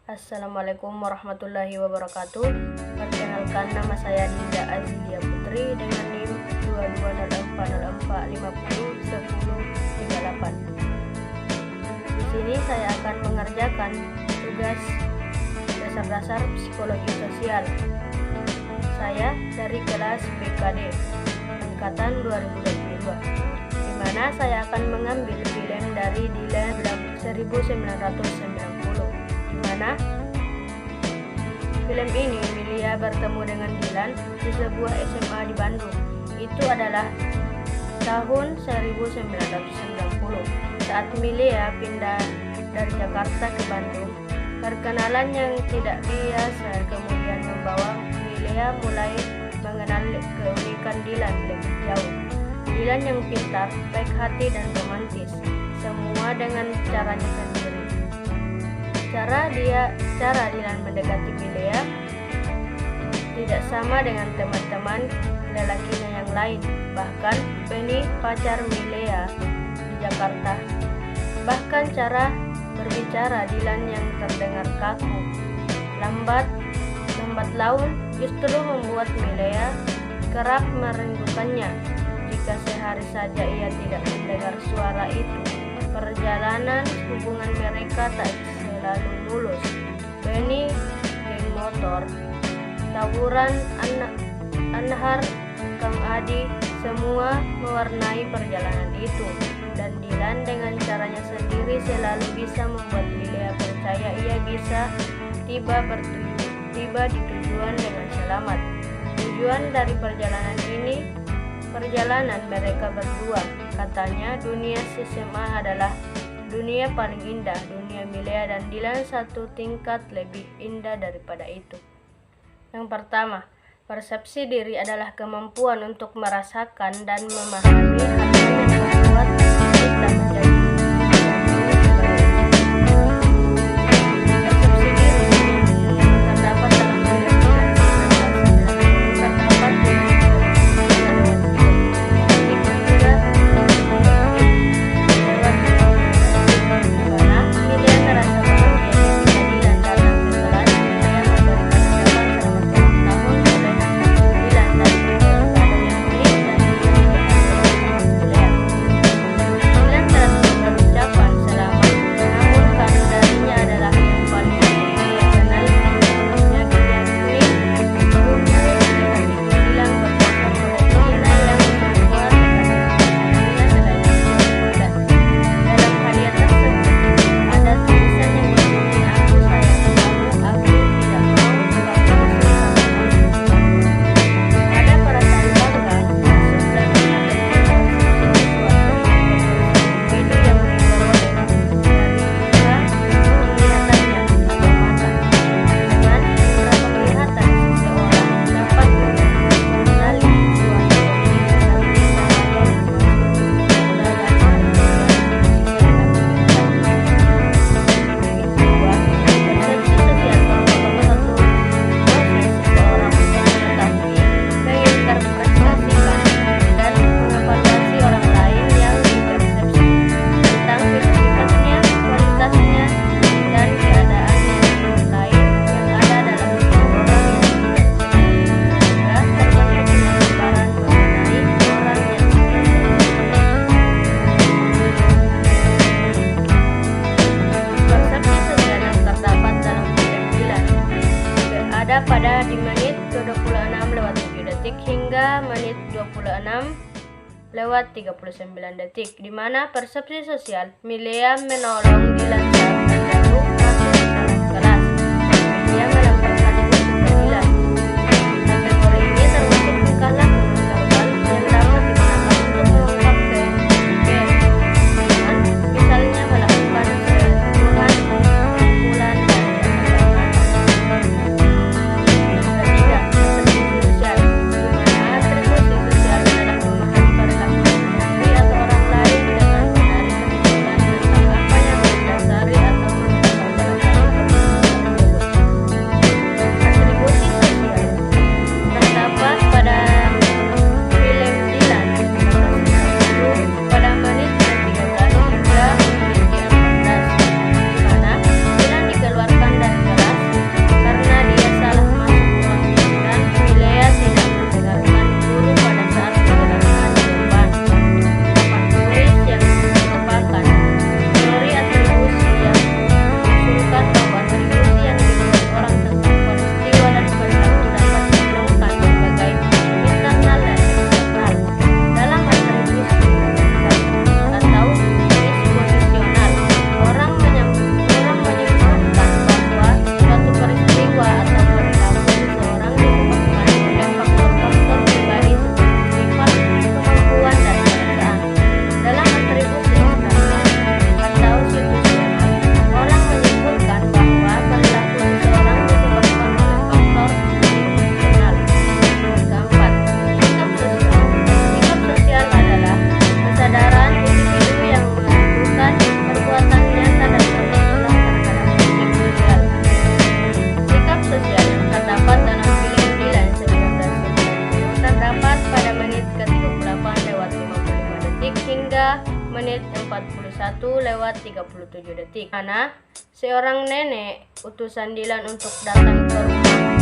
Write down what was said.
Assalamualaikum warahmatullahi wabarakatuh. Perkenalkan, nama saya Dinda Azilia Putri dengan NIM 220404501038. Di sini saya akan mengerjakan tugas dasar-dasar psikologi sosial. Saya dari kelas BKD angkatan 2022, di mana saya akan mengambil film dari Dylan 1990. Di mana film ini Milia bertemu dengan Dylan di sebuah SMA di Bandung. Itu adalah tahun 1990 saat Milia pindah dari Jakarta ke Bandung. Perkenalan yang tidak biasa kemudian membawa Milia mulai mengenal keunikan Dylan lebih jauh. Dylan yang pintar, baik hati dan romantis, semua dengan caranya sendiri. Cara Dylan mendekati Milia tidak sama dengan teman-teman lelakinya yang lain. Bahkan Benny, pacar Milia di Jakarta. Bahkan cara berbicara Dylan yang terdengar kaku, lambat laun justru membuat Milia kerap merindukannya. Jika sehari saja ia tidak mendengar suara itu, perjalanan hubungan mereka tak selalu mulus. Benny, geng motor, tawuran, Anhar, Kang Adi, semua mewarnai perjalanan itu. Dan Dylan dengan caranya sendiri selalu bisa membuat Milia percaya ia bisa tiba di tujuan dengan selamat. Tujuan dari perjalanan mereka berdua, katanya dunia SMA adalah dunia paling indah. Dunia Milia dan Dylan satu tingkat lebih indah daripada itu. Yang pertama, persepsi diri adalah kemampuan untuk merasakan dan memahami hal yang membuat kita menjadi pada di menit ke-26:07 hingga menit 26:39, di mana persepsi sosial Milia menolong Dylan saat terjatuh masuk kelas. Milia melemparkan buku ke Dylan. Kategori ini termasuk tingkah laku verbal yang dapat digunakan untuk mengungkap kebencian, misalnya melakukan sentuhan, pukulan, dan apa yang mendasari 1:37. Mana seorang nenek utusan Dilan untuk datang ke rumah